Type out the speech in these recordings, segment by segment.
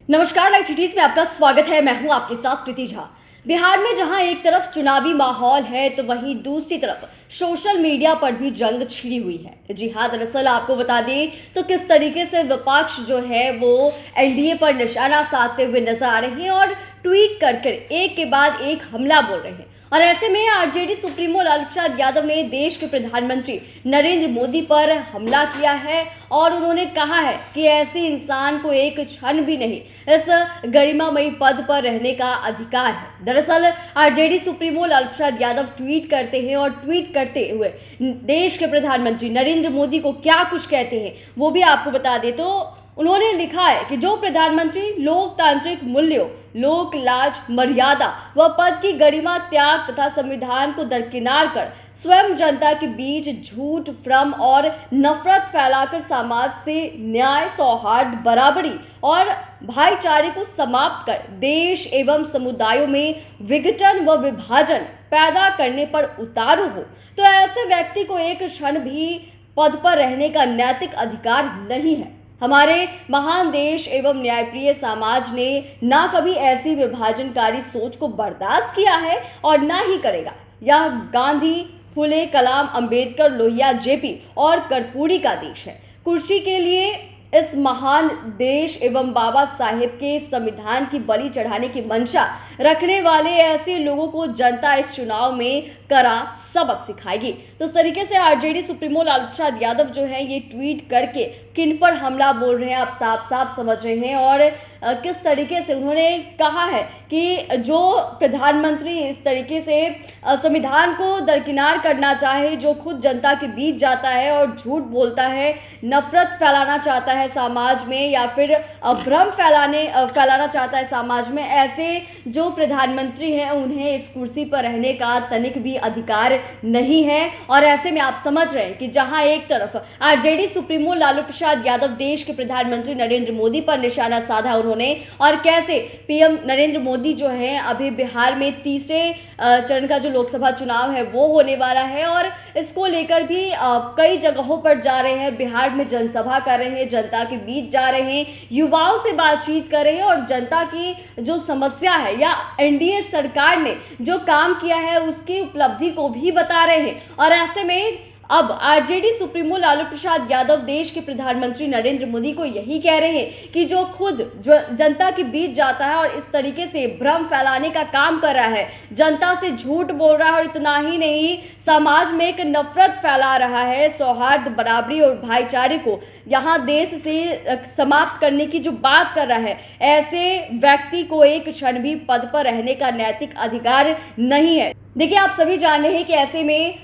नमस्कार, live cities में आपका स्वागत है। मैं हूं आपके साथ प्रीति झा। बिहार में जहां एक तरफ चुनावी माहौल है तो वहीं दूसरी तरफ सोशल मीडिया पर भी जंग छिड़ी हुई है। जी हां, दरअसल आपको बता दें तो किस तरीके से विपक्ष जो है वो एनडीए पर निशाना साधते हुए नजर आ रहे हैं और ट्वीट कर एक के बाद एक हमला बोल रहे हैं। और ऐसे में आरजेडी सुप्रीमो लालू प्रसाद यादव ने देश के प्रधानमंत्री नरेंद्र मोदी पर हमला किया है और उन्होंने कहा है कि ऐसे इंसान को एक क्षण भी नहीं इस गरिमामयी पद पर रहने का अधिकार है। दरअसल RJD supremo Lalu Prasad Yadav tweet करते हैं और ट्वीट करते हुए देश के प्रधानमंत्री नरेंद्र मोदी को क्या कुछ कहते हैं वो भी आपको बता दें। तो उन्होंने लिखा है कि जो प्रधानमंत्री लोकतांत्रिक मूल्यों, लोक लाज, मर्यादा व पद की गरिमा त्याग तथा संविधान को दरकिनार कर स्वयं जनता के बीच झूठ, भ्रम और नफरत फैलाकर समाज से न्याय, सौहार्द, बराबरी और भाईचारे को समाप्त कर देश एवं समुदायों में विघटन व विभाजन पैदा करने पर उतारू हो, तो ऐसे व्यक्ति को एक क्षण भी पद पर रहने का नैतिक अधिकार नहीं है। हमारे महान देश एवं न्यायप्रिय समाज ने ना कभी ऐसी विभाजनकारी सोच को बर्दाश्त किया है और ना ही करेगा। यह गांधी, फुले, कलाम, अंबेडकर, लोहिया, जेपी और कर्पूरी का देश है। कुर्सी के लिए इस महान देश एवं बाबा साहेब के संविधान की बलि चढ़ाने की मंशा रखने वाले ऐसे लोगों को जनता इस चुनाव में कड़ा सबक सिखाएगी। तो इस तरीके से आरजेडी सुप्रीमो लालू प्रसाद यादव जो है ये ट्वीट करके किन पर हमला बोल रहे हैं आप साफ साफ समझ रहे हैं। और किस तरीके से उन्होंने कहा है कि जो प्रधानमंत्री इस तरीके से संविधान को दरकिनार करना चाहे, जो खुद जनता के बीच जाता है और झूठ बोलता है, नफरत फैलाना चाहता है समाज में या फिर भ्रम फैलाना चाहता है समाज में, ऐसे जो प्रधानमंत्री हैं उन्हें इस कुर्सी पर रहने का तनिक भी अधिकार नहीं है। और ऐसे में आप समझ रहे हैं कि जहां एक तरफ आरजेडी सुप्रीमो लालू प्रसाद यादव देश के प्रधानमंत्री नरेंद्र मोदी पर निशाना साधा उन्होंने, और कैसे पीएम नरेंद्र मोदी जो है अभी बिहार में तीसरे चरण का जो लोकसभा चुनाव है वो होने वाला है और इसको लेकर भी कई जगहों पर जा रहे हैं, बिहार में जनसभा कर रहे हैं, जनता के बीच जा रहे हैं, युवाओं से बातचीत कर रहे हैं और जनता की जो समस्या है या एनडीए सरकार ने जो काम किया है उसकी उपलब्धि को भी बता रहे हैं। और ऐसे में अब आरजेडी सुप्रीमो लालू प्रसाद यादव देश के प्रधानमंत्री नरेंद्र मोदी को यही कह रहे हैं कि जो खुद जनता के बीच जाता है और इस तरीके से भ्रम फैलाने का काम कर रहा है, जनता से झूठ बोल रहा है और इतना ही नहीं समाज में एक नफरत फैला रहा है, सौहार्द, बराबरी और भाईचारे को यहाँ देश से समाप्त करने की जो बात कर रहा है, ऐसे व्यक्ति को एक क्षण भी पद पर रहने का नैतिक अधिकार नहीं है। देखिए, आप सभी जान रहे हैं कि ऐसे में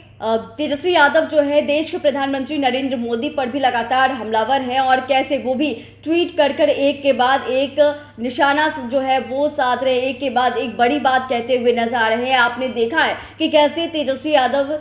तेजस्वी यादव जो है देश के प्रधानमंत्री नरेंद्र मोदी पर भी लगातार हमलावर हैं और कैसे वो भी ट्वीट कर एक के बाद एक निशाना जो है वो साध रहे, एक के बाद एक बड़ी बात कहते हुए नजर आ रहे हैं। आपने देखा है कि कैसे तेजस्वी यादव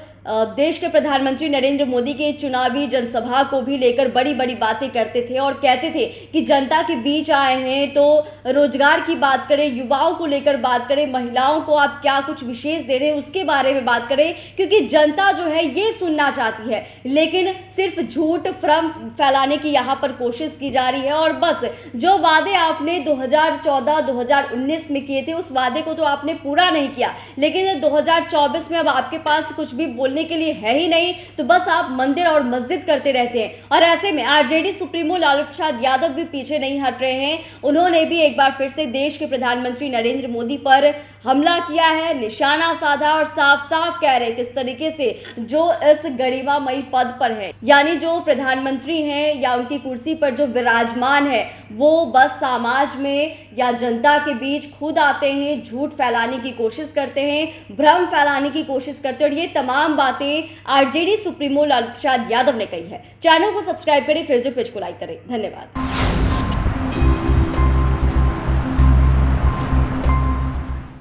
देश के प्रधानमंत्री नरेंद्र मोदी के चुनावी जनसभा को भी लेकर बड़ी बड़ी बातें करते थे और कहते थे कि जनता के बीच आए हैं तो रोजगार की बात करें, युवाओं को लेकर बात करें, महिलाओं को आप क्या कुछ विशेष दे रहे हैं उसके बारे में बात करें, क्योंकि जनता जो है ये सुनना चाहती है। लेकिन सिर्फ झूठ, भ्रम फैलाने की यहाँ पर कोशिश की जा रही है और बस जो वादे आपने 2014-2019 में किए थे उस वादे को तो आपने पूरा नहीं किया, लेकिन 2024 में अब आपके पास कुछ भी बोलने के लिए है ही नहीं, तो बस आप मंदिर और मस्जिद करते रहते हैं। और ऐसे में आरजेडी सुप्रीमो लालू प्रसाद यादव भी पीछे नहीं हट रहे हैं। उन्होंने भी एक बार फिर से देश के प्रधानमंत्री नरेंद्र मोदी पर हमला किया है, निशाना साधा और साफ साफ कह रहे हैं किस तरीके से जो इस गरिमामयी पद पर है, यानी जो प्रधानमंत्री हैं या उनकी कुर्सी पर जो विराजमान है, वो बस समाज में या जनता के बीच खुद आते हैं, झूठ फैलाने की कोशिश करते हैं, भ्रम फैलाने की कोशिश करते हैं। और ये तमाम बातें आरजेडी सुप्रीमो लालू प्रसाद यादव ने कही है। चैनल को सब्सक्राइब करें, फेसबुक पेज को लाइक करें। धन्यवाद।